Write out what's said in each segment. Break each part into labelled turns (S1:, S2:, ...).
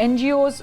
S1: NGOs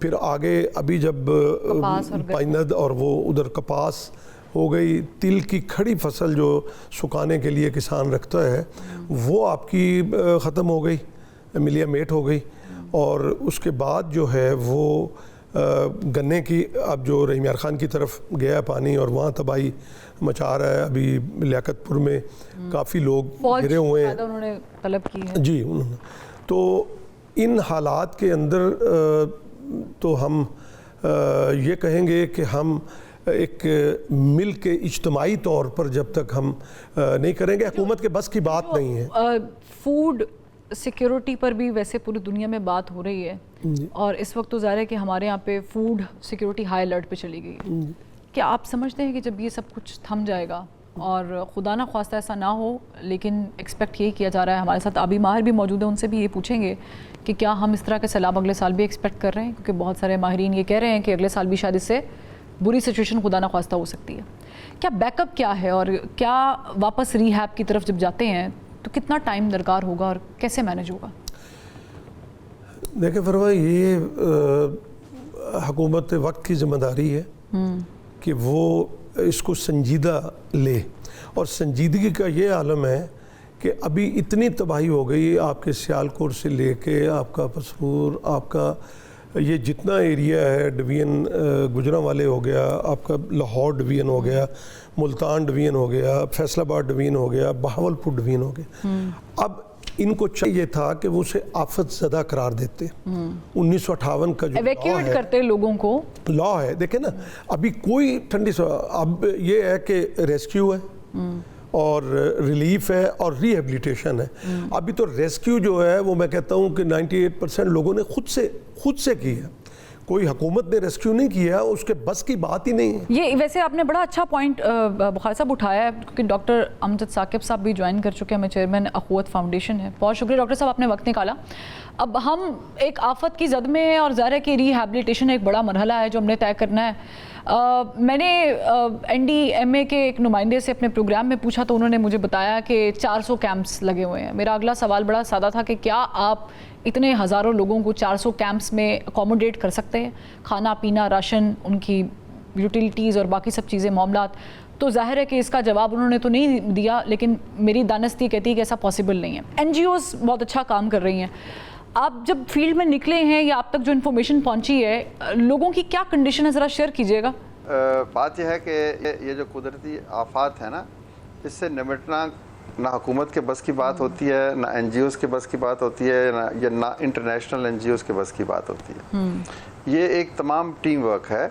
S2: پھر آگے ابھی جب
S1: کپاس اور
S2: پائند اور وہ ادھر کپاس ہو گئی، تل کی کھڑی فصل جو سکھانے کے لیے کسان رکھتا ہے وہ آپ کی ختم ہو گئی، ملیا میٹ ہو گئی. اور اس کے بعد جو ہے وہ گنے کی، اب جو رحیم یار خان کی طرف گیا پانی اور وہاں تباہی مچا رہا ہے. ابھی لیاقت پور میں کافی لوگ گھرے ہوئے ہیں،
S1: انہوں نے طلب کی ہے.
S2: جی انہوں نے. تو ان حالات کے اندر تو ہم یہ کہیں گے کہ ہم ایک مل کے اجتماعی طور پر جب تک ہم نہیں کریں گے، حکومت کے بس کی بات نہیں ہے.
S1: فوڈ سیکیورٹی پر بھی ویسے پوری دنیا میں بات ہو رہی ہے، اور اس وقت تو ظاہر ہے کہ ہمارے یہاں پہ فوڈ سیکیورٹی ہائی الرٹ پہ چلی گئی ہے. کیا آپ سمجھتے ہیں کہ جب یہ سب کچھ تھم جائے گا، اور خدا نہ خواستہ ایسا نہ ہو، لیکن ایکسپیکٹ یہی کیا جا رہا ہے، ہمارے ساتھ آبی ماہر بھی موجود ہیں، ان سے بھی یہ پوچھیں گے کہ کیا ہم اس طرح کے سیلاب اگلے سال بھی ایکسپیکٹ کر رہے ہیں، کیونکہ بہت سارے ماہرین یہ کہہ رہے ہیں کہ اگلے سال بھی شاید اس سے بری سچویشن خدا نہ خواستہ ہو سکتی ہے. کیا بیک اپ کیا ہے، اور کیا واپس ری ہیب کی طرف جب جاتے ہیں تو کتنا ٹائم درکار ہوگا اور کیسے مینیج ہوگا؟
S2: دیکھیں فرما، یہ حکومت وقت کی ذمہ داری ہے کہ وہ اس کو سنجیدہ لے. اور سنجیدگی کا یہ عالم ہے کہ ابھی اتنی تباہی ہو گئی، آپ کے سیالکوٹ سے لے کے آپ کا پسرور، آپ کا یہ جتنا ایریا ہے، ڈویژن گجرانوالے ہو گیا، آپ کا لاہور ڈویژن ہو گیا، ملتان ڈویژن ہو گیا، فیصل آباد ڈویژن ہو گیا، بہاولپور ڈویژن ہو گیا. اب ان کو چاہیے تھا کہ وہ اسے آفت زدہ قرار دیتے. 1958 کا جو
S1: ایویکیویٹ کرتے لوگوں کو
S2: لا ہے، دیکھیں نا ابھی کوئی ٹھنڈی اب یہ ہے کہ ریسکیو ہے اور ریلیف ہے اور ری ہیبلیٹیشن ہے. ابھی تو ریسکیو جو ہے وہ میں کہتا ہوں کہ 98% لوگوں نے خود سے کی ہے، کوئی حکومت نے ریسکیو نہیں کیا، اس کے بس کی بات ہی نہیں ہے.
S1: یہ ویسے آپ نے بڑا اچھا پوائنٹ بخاری صاحب اٹھایا ہے، کیونکہ ڈاکٹر امجد ثاقب صاحب بھی جوائن کر چکے ہیں، ہمیں چیئرمین اخوت فاؤنڈیشن ہے. بہت شکریہ ڈاکٹر صاحب، آپ نے وقت نکالا. اب ہم ایک آفت کی زد میں ہیں، اور ظاہر ہے کہ ری ہیبلیٹیشن ایک بڑا مرحلہ ہے جو ہم نے طے کرنا ہے. میں نے این ڈی ایم اے کے ایک نمائندے سے اپنے پروگرام میں پوچھا تو انہوں نے مجھے بتایا کہ 400 کیمپس لگے ہوئے ہیں. میرا اگلا سوال بڑا سادہ تھا کہ کیا آپ اتنے ہزاروں لوگوں کو 400 کیمپس میں اکوموڈیٹ کر سکتے ہیں؟ کھانا پینا، راشن، ان کی یوٹیلیٹیز اور باقی سب چیزیں، معاملات. تو ظاہر ہے کہ اس کا جواب انہوں نے تو نہیں دیا، لیکن میری دانستی کہتی ہے کہ ایسا پاسبل نہیں ہے. این جی اوز بہت اچھا کام کر رہی ہیں. آپ جب فیلڈ میں نکلے ہیں یا آپ تک جو انفارمیشن پہنچی ہے، لوگوں کی کیا کنڈیشن ہے، ذرا شیئر کیجیے گا.
S3: بات یہ ہے کہ یہ جو قدرتی آفات ہیں نا، اس سے نمٹنا نہ حکومت کے بس کی بات ہوتی ہے، نہ این جی اوز کے بس کی بات ہوتی ہے، نہ انٹرنیشنل این جی اوز کے بس کی بات ہوتی ہے. یہ ایک تمام ٹیم ورک ہے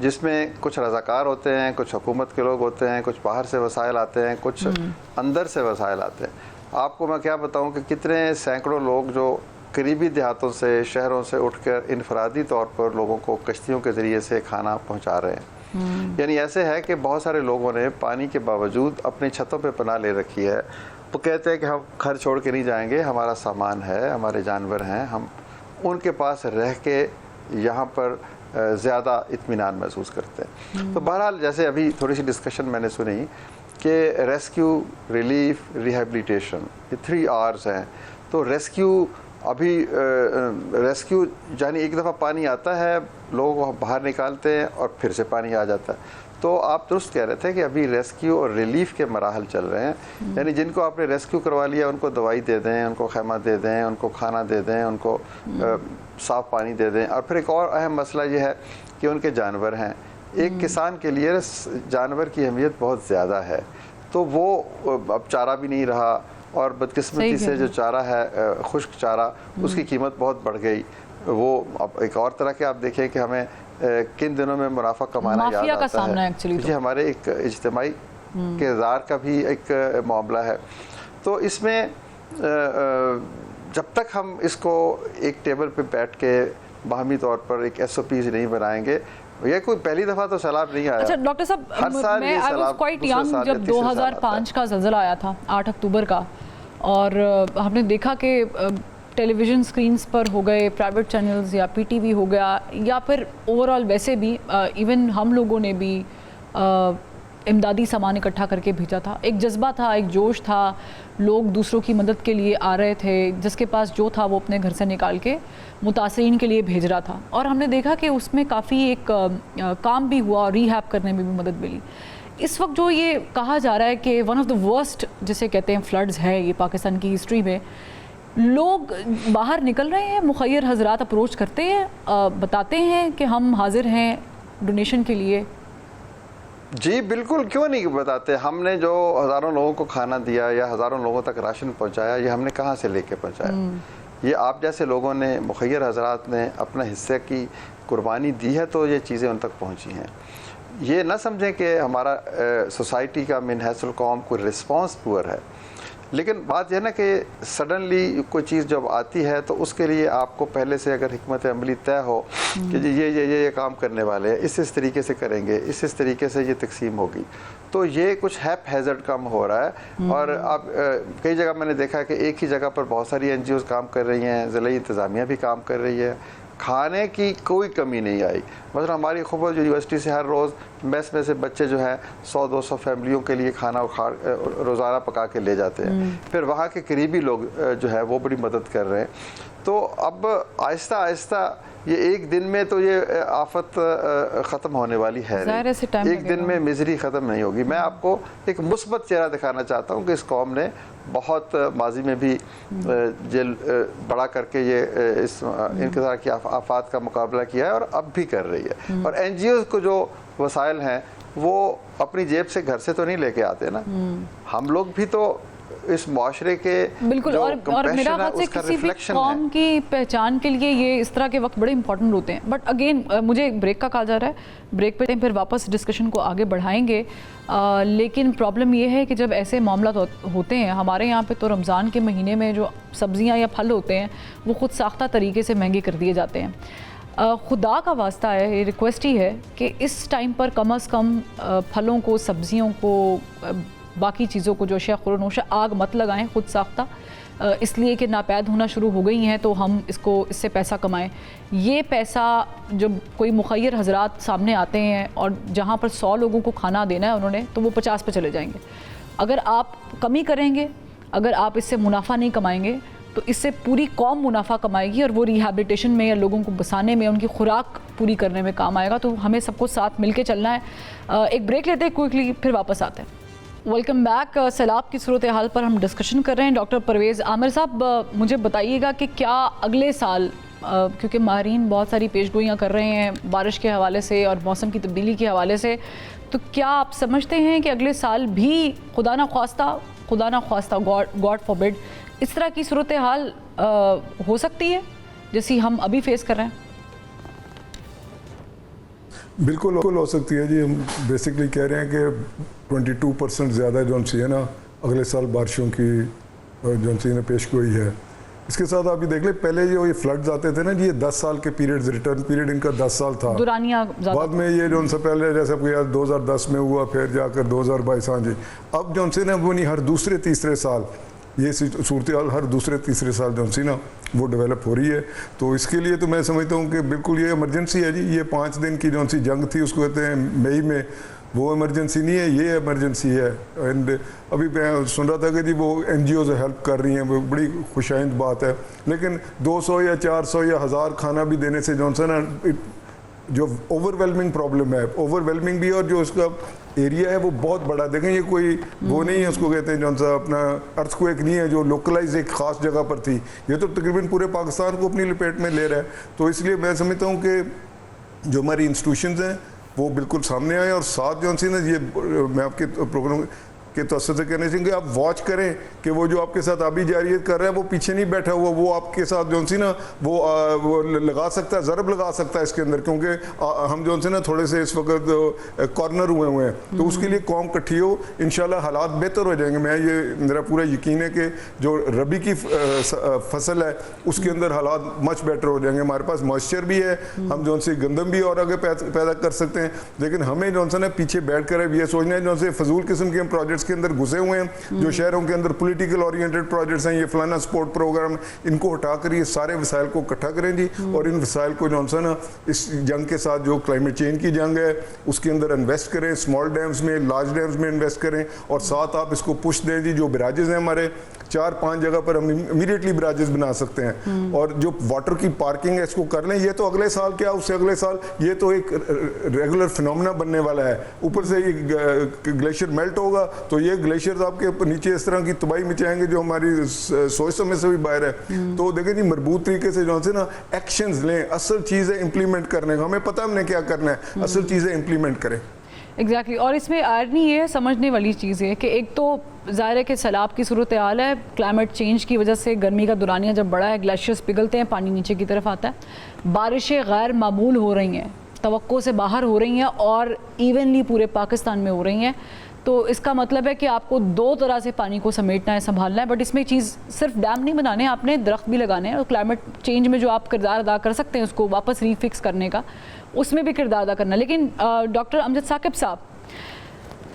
S3: جس میں کچھ رضاکار ہوتے ہیں، کچھ حکومت کے لوگ ہوتے ہیں، کچھ باہر سے وسائل آتے ہیں، کچھ اندر سے وسائل آتے ہیں. آپ کو میں کیا بتاؤں کہ کتنے سینکڑوں لوگ جو قریبی دیہاتوں سے، شہروں سے اٹھ کر انفرادی طور پر لوگوں کو کشتیوں کے ذریعے سے کھانا پہنچا رہے ہیں. یعنی ایسے ہے کہ بہت سارے لوگوں نے پانی کے باوجود اپنی چھتوں پہ پناہ لے رکھی ہے. وہ کہتے ہیں کہ ہم گھر چھوڑ کے نہیں جائیں گے، ہمارا سامان ہے، ہمارے جانور ہیں، ہم ان کے پاس رہ کے یہاں پر زیادہ اطمینان محسوس کرتے ہیں. تو بہرحال جیسے ابھی تھوڑی سی ڈسکشن میں نے سنی کہ ریسکیو، ریلیف، ریہیبلیٹیشن، یہ 3 R's ہیں. تو ریسکیو یعنی ایک دفعہ پانی آتا ہے، لوگوں کو باہر نکالتے ہیں اور پھر سے پانی آ جاتا ہے. تو آپ درست کہہ رہے تھے کہ ابھی ریسکیو اور ریلیف کے مراحل چل رہے ہیں. یعنی جن کو آپ نے ریسکیو کروا لیا ان کو دوائی دے دیں، ان کو خیمہ دے دیں، ان کو کھانا دے دیں، ان کو صاف پانی دے دیں. اور پھر ایک اور اہم مسئلہ یہ ہے کہ ان کے جانور ہیں. ایک کسان کے لیے جانور کی اہمیت بہت زیادہ ہے. تو وہ اب چارہ بھی نہیں رہا، اور بدقسمتی سے جو چارہ ہے، خشک چارہ، اس کی قیمت بہت بڑھ گئی. وہ اب ایک اور طرح کے آپ دیکھیں کہ ہمیں کن دنوں میں منافع کمانا یاد آتا ہے. جی ہمارے ایک اجتماعی کردار کا بھی ایک معاملہ ہے. تو اس میں جب تک ہم اس کو ایک ٹیبل پہ بیٹھ کے باہمی طور پر ایک SOPs نہیں بنائیں گے، یہ کوئی پہلی دفعہ تو سیلاب نہیں آیا.
S1: اچھا ڈاکٹر صاحب، میں I was quite young جب 2005 کا زلزلہ آیا تھا 8 اکتوبر کا، اور ہم نے دیکھا کہ ٹیلی ویژن سکرینز پر ہو گئے، پرائیویٹ چینلز یا PTV ہو گیا، یا پھر اوور آل ویسے بھی ایون ہم لوگوں نے بھی امدادی سامان اکٹھا کر کے بھیجا تھا. ایک جذبہ تھا, ایک جوش تھا, لوگ دوسروں کی مدد کے لیے آ رہے تھے, جس کے پاس جو تھا وہ اپنے گھر سے نکال کے متاثرین کے لیے بھیج رہا تھا. اور ہم نے دیکھا کہ اس میں کافی ایک کام بھی ہوا اور ریہیب کرنے میں بھی مدد ملی. اس وقت جو یہ کہا جا رہا ہے کہ ون آف دا ورسٹ جسے کہتے ہیں فلڈز ہے یہ پاکستان کی ہسٹری میں, لوگ باہر نکل رہے ہیں, مخیر حضرات اپروچ کرتے ہیں, بتاتے ہیں کہ ہم حاضر ہیں ڈونیشن کے لیے.
S3: جی بالکل, کیوں نہیں بتاتے. ہم نے جو ہزاروں لوگوں کو کھانا دیا یا ہزاروں لوگوں تک راشن پہنچایا, یہ ہم نے کہاں سے لے کے پہنچایا؟ یہ آپ جیسے لوگوں نے, مخیر حضرات نے اپنا حصے کی قربانی دی ہے تو یہ چیزیں ان تک پہنچی ہیں. یہ نہ سمجھیں کہ ہمارا سوسائٹی کا من حیث القوم کوئی رسپانس پور ہے, لیکن بات یہ نا کہ سڈنلی کوئی چیز جب آتی ہے تو اس کے لیے آپ کو پہلے سے اگر حکمت عملی طے ہو کہ جی یہ کام کرنے والے ہیں, اس طریقے سے کریں گے, اس طریقے سے یہ تقسیم ہوگی, تو یہ کچھ ہیپ ہیزرڈ کم ہو رہا ہے. اور اب کئی جگہ میں نے دیکھا ہے کہ ایک ہی جگہ پر بہت ساری این جی اوز کام کر رہی ہیں, ضلعی انتظامیہ بھی کام کر رہی ہے, کھانے کی کوئی کمی نہیں آئی. مثلا ہماری خوبصورت یونیورسٹی سے ہر روز میس میں سے بچے جو ہیں 100-200 فیملیوں کے لیے کھانا روزانہ پکا کے لے جاتے ہیں. پھر وہاں کے قریبی لوگ جو ہے وہ بڑی مدد کر رہے ہیں. تو اب آہستہ آہستہ یہ ایک دن میں تو یہ آفت ختم ہونے والی ہے نہیں, ایک دن میں مزری ختم نہیں ہوگی. میں آپ کو ایک مثبت چہرہ دکھانا چاہتا ہوں کہ اس قوم نے بہت ماضی میں بھی جیل بڑا کر کے یہ ان طرح کی آفات کا مقابلہ کیا ہے اور اب بھی کر رہی ہے. اور این جی اوز کو جو وسائل ہیں وہ اپنی جیب سے گھر سے تو نہیں لے کے آتے نا, ہم لوگ بھی تو اس معاشرے کے
S1: بالکل. اور میرا خیال سے کسی بھی قوم کی پہچان کے لیے یہ اس طرح کے وقت بڑے امپورٹنٹ ہوتے ہیں. بٹ اگین مجھے بریک کا کہا جا رہا ہے, بریک پہ پھر واپس ڈسکشن کو آگے بڑھائیں گے. لیکن پرابلم یہ ہے کہ جب ایسے معاملات ہوتے ہیں, ہمارے یہاں پہ تو رمضان کے مہینے میں جو سبزیاں یا پھل ہوتے ہیں وہ خود ساختہ طریقے سے مہنگے کر دیے جاتے ہیں. خدا کا واسطہ ہے, یہ ریکویسٹ ہی ہے کہ اس ٹائم پر کم از کم پھلوں کو, سبزیوں کو, باقی چیزوں کو جو اشیاء خورنوش آگ مت لگائیں خود ساختہ, اس لیے کہ ناپید ہونا شروع ہو گئی ہیں تو ہم اس سے پیسہ کمائیں. یہ پیسہ جب کوئی مخیر حضرات سامنے آتے ہیں اور جہاں پر 100 لوگوں کو کھانا دینا ہے انہوں نے, تو وہ 50 پہ چلے جائیں گے. اگر آپ کمی کریں گے, اگر آپ اس سے منافع نہیں کمائیں گے تو اس سے پوری قوم منافع کمائے گی اور وہ ریہیبلیٹیشن میں یا لوگوں کو بسانے میں, ان کی خوراک پوری کرنے میں کام آئے گا. تو ہمیں سب کو ساتھ مل کے چلنا ہے. ایک بریک لیتے ہیں کوئکلی, پھر واپس آتے ہیں. Welcome back. سیلاب کی صورتحال پر ہم ڈسکشن کر رہے ہیں. ڈاکٹر پرویز عامر صاحب, مجھے بتائیے گا کہ کیا اگلے سال, کیونکہ ماہرین بہت ساری پیش گوئیاں کر رہے ہیں بارش کے حوالے سے اور موسم کی تبدیلی کے حوالے سے, تو کیا آپ سمجھتے ہیں کہ اگلے سال بھی خدا نہ خواستہ گاڈ فاربڈ اس طرح کی صورتحال ہو سکتی ہے جیسی ہم ابھی فیس کر رہے ہیں؟
S4: بالکل ہو سکتی ہے جی. ہم بیسکلی کہہ رہے ہیں کہ 22% زیادہ جو سی ہے نا اگلے سال بارشوں کی جو سی نے پیش گوئی ہے. اس کے ساتھ آپ یہ دیکھ لیں, پہلے جو یہ فلڈز آتے تھے نا جی, یہ 10 سال کے پیریڈز, ریٹرن پیریڈ ان کا 10 سال تھا. بعد میں یہ جو ان سے پہلے جیسے 2010 میں ہوا, پھر جا کر 2022. ہاں جی, اب جو سی نا وہ نہیں, ہر دوسرے تیسرے سال یہ صورتحال ہر دوسرے تیسرے سال جو سی نا وہ ڈیولپ ہو رہی ہے. تو اس کے لیے تو میں سمجھتا ہوں کہ بالکل یہ ایمرجنسی ہے جی. یہ 5 دن کی جو سی جنگ تھی اس کو کہتے ہیں مئی میں, وہ ایمرجنسی نہیں ہے, یہ ایمرجنسی ہے. اینڈ ابھی میں سن رہا تھا کہ جی وہ این جی اوز ہیلپ کر رہی ہیں, وہ بڑی خوشائند بات ہے. لیکن 200 یا 400 یا 1000 کھانا بھی دینے سے جو ہے نا جو اوور ویلمنگ پرابلم ہے, اوور ویلمنگ بھی, اور جو اس کا ایریا ہے وہ بہت بڑا. دیکھیں یہ کوئی وہ نہیں ہے, اس کو کہتے ہیں جو سا اپنا ارتھ کویک نہیں ہے جو لوکلائز ایک خاص جگہ پر تھی, یہ تو تقریباً پورے پاکستان کو اپنی لپیٹ میں لے رہا ہے. تو اس لیے میں سمجھتا ہوں کہ جو ہماری انسٹیٹیوشنز ہیں وہ بالکل سامنے آئیں, اور ساتھ جو سی نا یہ میں آپ کے پروگرام کے توسط سے کہنے چاہیے کہ آپ واچ کریں کہ وہ جو آپ کے ساتھ آبی جاریت کر رہا ہے وہ پیچھے نہیں بیٹھا ہوا, وہ آپ کے ساتھ جو سی نا وہ لگا سکتا ہے, ضرب لگا سکتا ہے اس کے اندر, کیونکہ ہم جو سی نا تھوڑے سے اس وقت کارنر ہوئے ہیں. تو اس کے لیے قوم کٹھی ہو, انشاءاللہ حالات بہتر ہو جائیں گے. میں یہ میرا پورا یقین ہے کہ جو ربی کی فصل ہے اس کے اندر حالات مچ بیٹر ہو جائیں گے. ہمارے پاس موئسچر بھی ہے, ہم جو سی گندم بھی اور آگے پیدا کر سکتے ہیں. لیکن ہمیں جو نا پیچھے بیٹھ کر یہ سوچنا ہے جو سے فضول قسم کے ہم پروجیکٹس اس کے اندر گھسے ہوئے ہیں, جو شہروں کے اندر پولیٹیکل اورینٹڈ پروجیکٹس ہیں, یہ فلانا سپورٹ پروگرام, ان کو ہٹا کر یہ سارے وسائل کو اکٹھا کریں جی, اور ان وسائل کو جو ہے نا اس جنگ کے ساتھ جو کلائمیٹ چینج کی جنگ ہے اس کے اندر انویسٹ کریں, اسمال ڈیمز میں, لارج ڈیمز میں انویسٹ کریں, اور ساتھ آپ اس کو پش دیں جی. جو براجز ہیں ہمارے 4-5 جگہ پر ہم امیڈیٹلی براجز بنا سکتے ہیں, اور جو واٹر کی پارکنگ ہے اس کو کر لیں. یہ تو اگلے سال کیا اس سے اگلے سال یہ تو ایک ریگولر فنومنا بننے والا ہے. اوپر سے یہ گلیشیئر میلٹ ہوگا تو یہ گلیشیئرز آپ کے نیچے اس طرح کی تباہی مچائیں گے جو ہماری سوچ سمجھ سے بھی باہر ہے. تو دیکھیں جی مربوط طریقے سے جو ہے نا ایکشنز لیں, اصل چیزیں امپلیمنٹ کرنے کا, ہمیں پتہ ہم نے کیا کرنا ہے, اصل چیزیں امپلیمنٹ کریں.
S1: ایگزیکٹلی. اور اس میں آئرنی یہ سمجھنے والی چیز ہے کہ ایک تو ظاہر ہے کہ سیلاب کی صورتحال ہے, کلائمیٹ چینج کی وجہ سے گرمی کا دورانیہ جب بڑا ہے, گلیشیئرز پگھلتے ہیں, پانی نیچے کی طرف آتا ہے, بارشیں غیر معمول ہو رہی ہیں, توقع سے باہر ہو رہی ہیں اور ایونلی پورے پاکستان میں ہو رہی ہیں. تو اس کا مطلب ہے کہ آپ کو 2 طرح سے پانی کو سمیٹنا ہے, سنبھالنا ہے. بٹ اس میں چیز صرف ڈیم نہیں بنانے, آپ نے درخت بھی لگانے ہیں, اور کلائمیٹ چینج میں جو آپ کردار ادا کر سکتے ہیں اس کو واپس ری فکس کرنے کا, اس میں بھی کردار ادا کرنا. لیکن ڈاکٹر امجد ثاقب صاحب,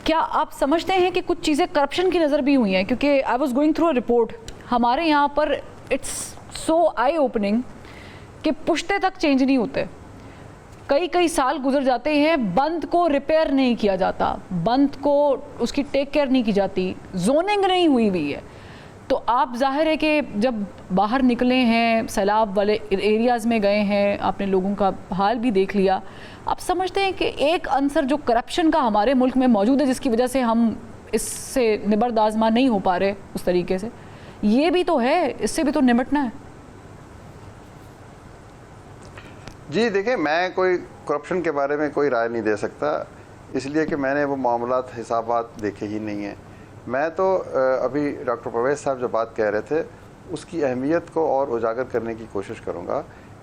S1: کیا آپ سمجھتے ہیں کہ کچھ چیزیں کرپشن کی نظر بھی ہوئی ہیں؟ کیونکہ I was going through a report, ہمارے یہاں پر اٹس سو آئی اوپننگ کہ پشتے تک چینج نہیں ہوتے, کئی سال گزر جاتے ہیں, بند کو ریپیئر نہیں کیا جاتا, بند کو اس کی ٹیک کیئر نہیں کی جاتی, زوننگ نہیں ہوئی ہے. تو آپ ظاہر ہے کہ جب باہر نکلے ہیں, سیلاب والے ایریاز میں گئے ہیں, آپ نے لوگوں کا حال بھی دیکھ لیا, آپ سمجھتے ہیں کہ ایک عنصر جو کرپشن کا ہمارے ملک میں موجود ہے جس کی وجہ سے ہم اس سے نبرد آزما نہیں ہو پا رہے اس طریقے سے, یہ بھی تو ہے, اس سے بھی تو نمٹنا ہے؟
S3: جی دیکھیں, میں کوئی کرپشن کے بارے میں کوئی رائے نہیں دے سکتا, اس لیے کہ میں نے وہ معاملات حسابات دیکھے ہی نہیں ہیں. میں تو ابھی ڈاکٹر پرویز صاحب جو بات کہہ رہے تھے اس کی اہمیت کو اور اجاگر کرنے کی کوشش کروں گا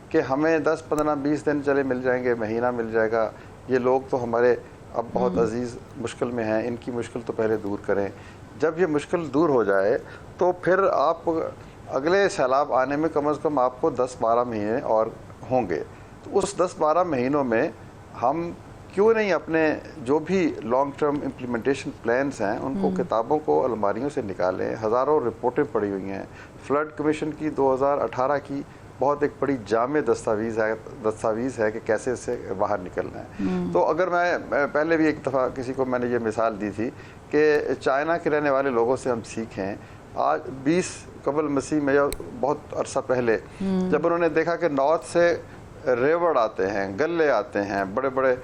S3: کہ ہمیں 10, 15, 20 دن چلے مل جائیں گے, مہینہ مل جائے گا, یہ لوگ تو ہمارے اب بہت عزیز مشکل میں ہیں, ان کی مشکل تو پہلے دور کریں. جب یہ مشکل دور ہو جائے تو پھر آپ اگلے سیلاب آنے میں کم از کم آپ کو 10-12 مہینے اور ہوں گے. تو اس 10-12 مہینوں میں ہم کیوں نہیں اپنے جو بھی لانگ ٹرم امپلیمنٹیشن پلانز ہیں ان کو کتابوں کو الماریوں سے نکالیں. ہزاروں رپورٹیں پڑی ہوئی ہیں. فلڈ کمیشن کی 2018 کی بہت ایک بڑی جامع دستاویز ہے کہ کیسے اس سے باہر نکلنا ہے. تو اگر میں پہلے بھی ایک دفعہ کسی کو میں نے یہ مثال دی تھی کہ چائنا کے رہنے والے لوگوں سے ہم سیکھیں. آج 20 قبل مسیح میں بہت عرصہ پہلے جب انہوں نے دیکھا کہ نارتھ سے ریوڑ آتے ہیں, گلے آتے ہیں, بڑے بڑے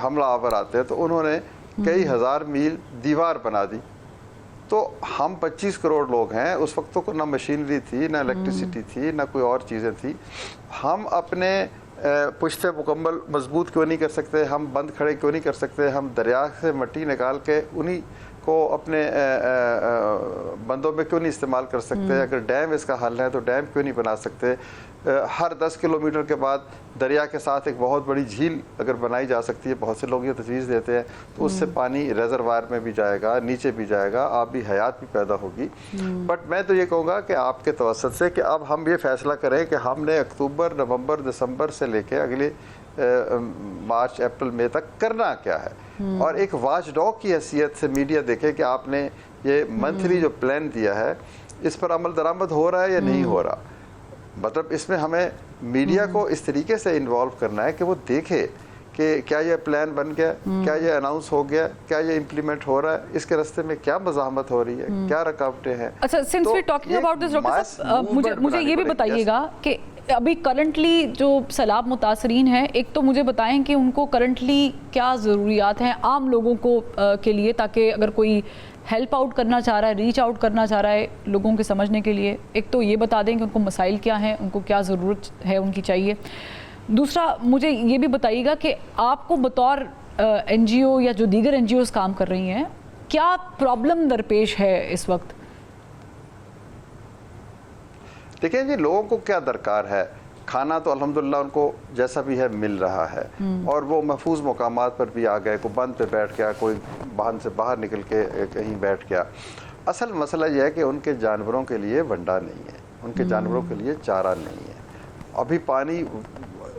S3: حملہ آور آتے ہیں, تو انہوں نے کئی ہزار میل دیوار بنا دی. تو ہم 25 کروڑ لوگ ہیں, اس وقت تو نہ مشینری تھی, نہ الیکٹریسٹی تھی, نہ کوئی اور چیزیں تھی. ہم اپنے پشتے مکمل مضبوط کیوں نہیں کر سکتے, ہم بند کھڑے کیوں نہیں کر سکتے, ہم دریا سے مٹی نکال کے انہی کو اپنے بندوں میں کیوں نہیں استعمال کر سکتے. اگر ڈیم اس کا حل ہے تو ڈیم کیوں نہیں بنا سکتے. ہر 10 کلومیٹر کے بعد دریا کے ساتھ ایک بہت بڑی جھیل اگر بنائی جا سکتی ہے, بہت سے لوگ یہ تجویز دیتے ہیں, تو اس سے پانی ریزروائر میں بھی جائے گا, نیچے بھی جائے گا, آبی حیات بھی پیدا ہوگی. بٹ میں تو یہ کہوں گا کہ آپ کے توسط سے کہ اب ہم یہ فیصلہ کریں کہ ہم نے اکتوبر, نومبر, دسمبر سے لے کے اگلے مارچ, اپریل, مئی تک کرنا کیا ہے. اور ایک واچ ڈاگ کی حیثیت سے میڈیا دیکھے کہ آپ نے یہ منتھلی جو پلان دیا ہے اس پر عمل درآمد ہو رہا ہے یا نہیں ہو رہا. مطلب اس میں ہمیں میڈیا کو اس طریقے سے انوالو کرنا ہے کہ وہ دیکھے کہ کیا یہ پلان بن گیا, کیا یہ اناؤنس ہو گیا, کیا یہ امپلیمنٹ ہو رہا ہے, اس کے راستے میں کیا مزاحمت ہو رہی ہے, کیا رکاوٹیں ہیں.
S1: اچھا, since we talking about this doctor صاحب, مجھے یہ بھی بتائیے گا کہ ابھی کرنٹلی جو سیلاب متاثرین ہیں, ایک تو مجھے بتائیں کہ ان کو کرنٹلی کیا ضروریات ہیں عام لوگوں کو کے لیے, تاکہ اگر کوئی ہیلپ آؤٹ کرنا چاہ رہا ہے, ریچ آؤٹ کرنا چاہ رہا ہے لوگوں کے سمجھنے کے لیے, ایک تو یہ بتا دیں کہ ان کو مسائل کیا ہیں, ان کو کیا ضرورت ہے ان کی چاہیے. دوسرا مجھے یہ بھی بتائیے گا کہ آپ کو بطور این جی او یا جو دیگر این جی اوز کام کر رہی ہیں, کیا پرابلم درپیش ہے اس وقت؟
S3: دیکھیں جی, لوگوں کو کیا درکار ہے. کھانا تو الحمدللہ ان کو جیسا بھی ہے مل رہا ہے, اور وہ محفوظ مقامات پر بھی آ گئے. کوئی بند پہ بیٹھ گیا, کوئی باہن سے باہر نکل کے کہیں بیٹھ گیا. اصل مسئلہ یہ ہے کہ ان کے جانوروں کے لیے ونڈا نہیں ہے, ان کے جانوروں کے لیے چارہ نہیں ہے. ابھی پانی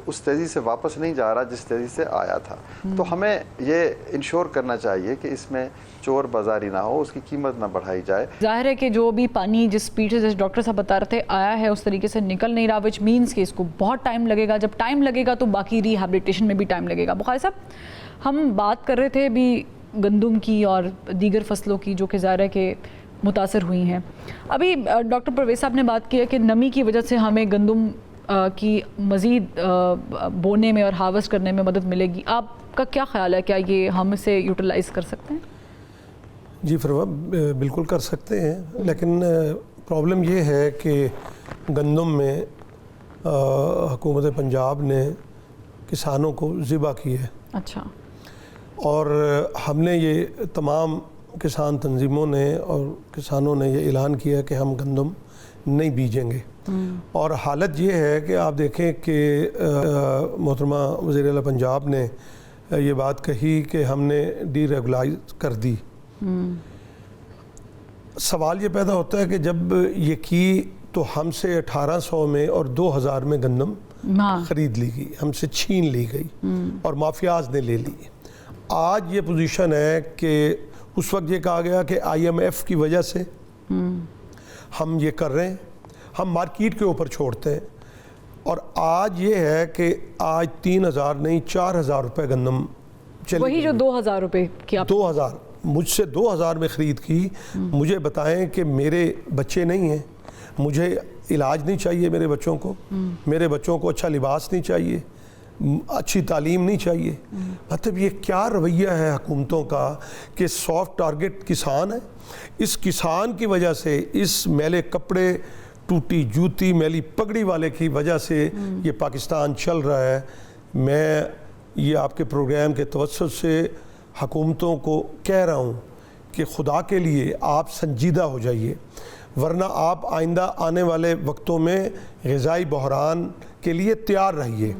S3: اس تیزی سے واپس نہیں جا رہا جس تیزی سے آیا تھا. تو ہمیں یہ انشور کرنا چاہیے کہ اس میں چور بازاری نہ ہو, اس کی قیمت نہ بڑھائی جائے.
S1: ظاہر ہے کہ جو بھی پانی جس سپیڈ سے جیسے ڈاکٹر صاحب بتا رہے تھے آیا ہے اس طریقے سے نکل نہیں رہا, وچ مینس کہ اس کو بہت ٹائم لگے گا. جب ٹائم لگے گا تو باقی ریہیبلیٹیشن میں بھی ٹائم لگے گا. بخاری صاحب ہم بات کر رہے تھے ابھی گندم کی اور دیگر فصلوں کی جو کہ ظاہر ہے کہ متاثر ہوئی ہیں. ابھی ڈاکٹر پرویز صاحب نے بات کی ہے کہ نمی کی وجہ سے ہمیں گندم کی مزید بونے میں اور ہارویسٹ کرنے میں مدد ملے گی. آپ کا کیا خیال ہے, کیا یہ ہم اسے یوٹیلائز کر سکتے ہیں؟
S2: جی فروا بالکل کر سکتے ہیں, لیکن پرابلم یہ ہے کہ گندم میں حکومت پنجاب نے کسانوں کو ذبح کی ہے.
S1: اچھا. اور
S2: ہم نے یہ تمام کسان تنظیموں نے اور کسانوں نے یہ اعلان کیا کہ ہم گندم نہیں بیجیں گے. اور حالت یہ ہے کہ آپ دیکھیں کہ محترمہ وزیر اعلیٰ پنجاب نے یہ بات کہی کہ ہم نے ڈی ریگولائز کر دی. سوال یہ پیدا ہوتا ہے کہ جب یہ کی تو ہم سے 1800 میں اور 2000 میں گندم خرید لی گئی, ہم سے چھین لی گئی اور مافیاز نے لے لی. آج یہ پوزیشن ہے کہ اس وقت یہ کہا گیا کہ IMF کی وجہ سے ہم یہ کر رہے ہیں, ہم مارکیٹ کے اوپر چھوڑتے ہیں. اور آج یہ ہے کہ آج 3000 نہیں 4000 روپے گندم چلی,
S1: وہی جو 2000 روپے کی آپ
S2: 2000 مجھ سے 2000 میں خرید کی. مجھے بتائیں کہ میرے بچے نہیں ہیں, مجھے علاج نہیں چاہیے میرے بچوں کو, میرے بچوں کو اچھا لباس نہیں چاہیے, اچھی تعلیم نہیں چاہیے. مطلب یہ کیا رویہ ہے حکومتوں کا کہ سافٹ ٹارگٹ کسان ہے. اس کسان کی وجہ سے, اس میلے کپڑے, ٹوٹی جوتی, میلی پگڑی والے کی وجہ سے یہ پاکستان چل رہا ہے. میں یہ آپ کے پروگرام کے توسط سے حکومتوں کو کہہ رہا ہوں کہ خدا کے لیے آپ سنجیدہ ہو جائیے, ورنہ آپ آئندہ آنے والے وقتوں میں غذائی بحران کے لیے تیار رہیے.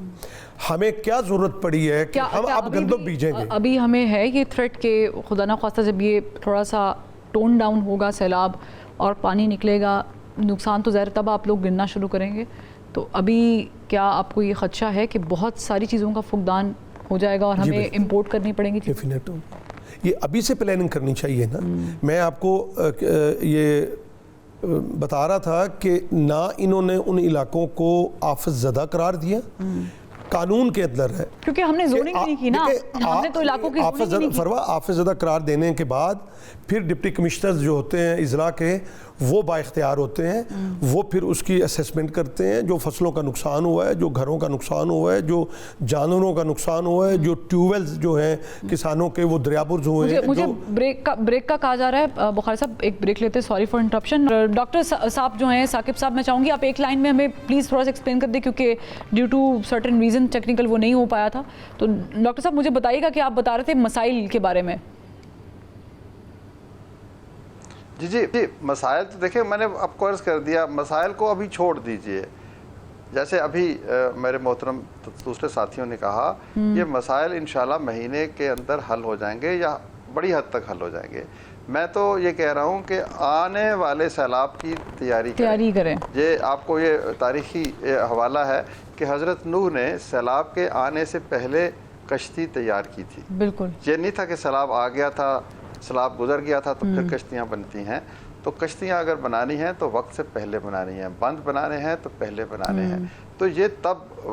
S2: ہمیں کیا ضرورت پڑی ہے کہ ہم اب گندم بیجیں گے؟
S1: ابھی ہمیں ہے یہ تھریٹ کہ خدا نہ خواستہ جب یہ تھوڑا سا ٹون ڈاؤن ہوگا سیلاب اور پانی نکلے گا, نقصان تو ظاہر تب آپ لوگ گننا شروع کریں گے. تو ابھی کیا آپ کو یہ خدشہ ہے کہ بہت ساری چیزوں کا فقدان ہو جائے گا اور ہمیں امپورٹ کرنی پڑیں گی؟
S2: یہ ابھی سے پلاننگ کرنی چاہیے نا. میں آپ کو یہ بتا رہا تھا کہ نہ انہوں نے ان علاقوں کو آفت زدہ قرار دیا, قانون کے اندر ہے,
S1: کیونکہ ہم نے زوننگ نہیں کی نا, ہم نے تو علاقوں کی زوننگ نہیں کی.
S2: فروا آفت زدہ قرار دینے کے بعد پھر ڈپٹی کمشنرز جو ہوتے ہیں اضلاع کے, وہ با اختیار ہوتے ہیں, وہ پھر اس کی اسیسمنٹ کرتے ہیں. جو فصلوں کا نقصان ہوا ہے, جو گھروں کا نقصان ہوا ہے, جو جانوروں کا نقصان ہوا ہے, جو ٹیوب ویلز جو ہیں کسانوں کے وہ دریا برز ہوئے ہیں.
S1: مجھے بریک کا کہا جا رہا ہے. بخاری صاحب ایک بریک لیتے, سوری فار انٹرپشن. ڈاکٹر صاحب جو ہیں, ثاقب صاحب, میں چاہوں گی آپ ایک لائن میں ہمیں پلیز تھوڑا سا ایکسپلین کر دیں, کیونکہ due to certain reason technical وہ نہیں ہو پایا تھا. تو ڈاکٹر صاحب مجھے بتائیے گا کہ آپ بتا رہے تھے مسائل کے بارے میں.
S3: جی مسائل تو دیکھیں میں نے اب کو عرض کر دیا, مسائل کو ابھی چھوڑ دیجئے. جیسے ابھی میرے محترم دوسرے ساتھیوں نے کہا, یہ مسائل انشاءاللہ مہینے کے اندر حل ہو جائیں گے یا بڑی حد تک حل ہو جائیں گے. میں تو یہ کہہ رہا ہوں کہ آنے والے سیلاب کی تیاری کریں. یہ آپ کو یہ تاریخی حوالہ ہے کہ حضرت نوح نے سیلاب کے آنے سے پہلے کشتی تیار کی تھی.
S1: بالکل
S3: یہ نہیں تھا کہ سیلاب آ گیا تھا, سیلاب گزر گیا تھا تو پھر کشتیاں بنتی ہیں. تو کشتیاں اگر بنانی ہیں تو وقت سے پہلے بنانی ہیں, بند بنانے ہیں تو پہلے بنانے ہیں. تو یہ تب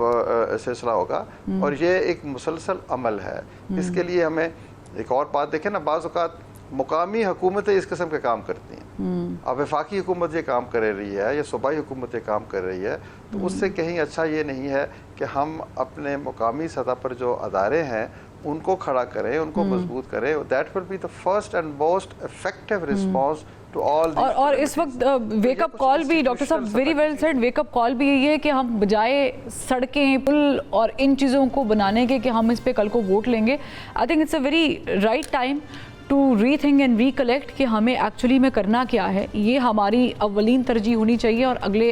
S3: سلسلہ ہوگا, اور یہ ایک مسلسل عمل ہے. اس کے لیے ہمیں ایک اور بات دیکھیں نا, بعض اوقات مقامی حکومتیں اس قسم کے کام کرتی ہیں. اب وفاقی حکومت یہ کام کر رہی ہے یا صوبائی حکومت یہ کام کر رہی ہے, تو اس سے کہیں اچھا یہ نہیں ہے کہ ہم اپنے مقامی سطح پر جو ادارے ہیں ان کو کھڑا کریں, ان کو مضبوط کریں. That will be the first and most effective response to all.
S1: اور اس وقت ویک اپ کال بھی ڈاکٹر صاحب very well said, wake up call بھی یہی ہے کہ ہم بجائے سڑکیں, پل اور ان چیزوں کو بنانے کے کہ ہم اس پہ کل کو ووٹ لیں گے, I think it's a very right time to rethink and recollect کہ ہمیں ایکچولی میں کرنا کیا ہے. یہ ہماری اولین ترجیح ہونی چاہیے اور اگلے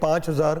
S2: 5,000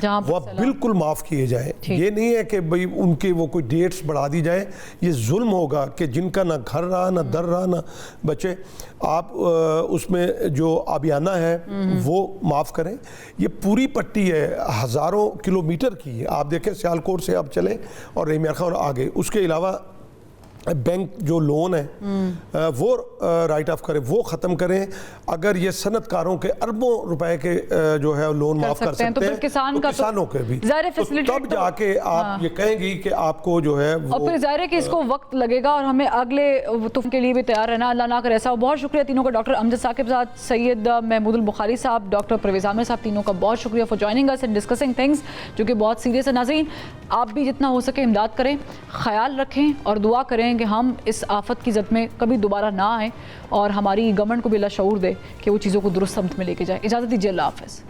S1: جہاں پر
S2: وہ اب بالکل معاف کیے جائیں. یہ نہیں ہے کہ بھئی ان کے وہ کوئی ڈیٹس بڑھا دی جائیں. یہ ظلم ہوگا کہ جن کا نہ گھر رہا نہ در رہا نہ بچے. آپ اس میں جو آبیانہ ہے وہ معاف کریں. یہ پوری پٹی ہے ہزاروں کلومیٹر کی ہے. آپ دیکھیں سیالکوٹ سے آپ چلیں اور رحیم خان اور آگے. اس کے علاوہ بینک جو لون ہے وہ رائٹ آف کریں, وہ ختم کریں. اگر یہ صنعت کاروں کے اربوں روپے کے جو ہے لون معاف کر سکتے ہیں تو کسانوں کے بھی, تب جا کے آپ یہ کہیں گی کہ آپ کو جو ہے
S1: اور پھر ظاہر ہے کہ اس کو وقت لگے گا اور ہمیں اگلے طوفان کے لیے بھی تیار رہنا. اللہ نہ کرے ایسا. بہت شکریہ تینوں کا, ڈاکٹر امجد ثاقب صاحب, سید محمود البخاری صاحب, ڈاکٹر پرویز عامر صاحب, تینوں کا بہت شکریہ فار جوائننگ اس اینڈ ڈسکسنگ تھنگس جو کہ بہت سیریس ہے. ناظرین, آپ بھی جتنا ہو سکے امداد کریں, خیال رکھیں اور دعا کریں کہ ہم اس آفت کی زد میں کبھی دوبارہ نہ آئیں اور ہماری گورنمنٹ کو بھی اللہ شعور دے کہ وہ چیزوں کو درست سمت میں لے کے جائے. اجازت دیجیے, اللہ حافظ.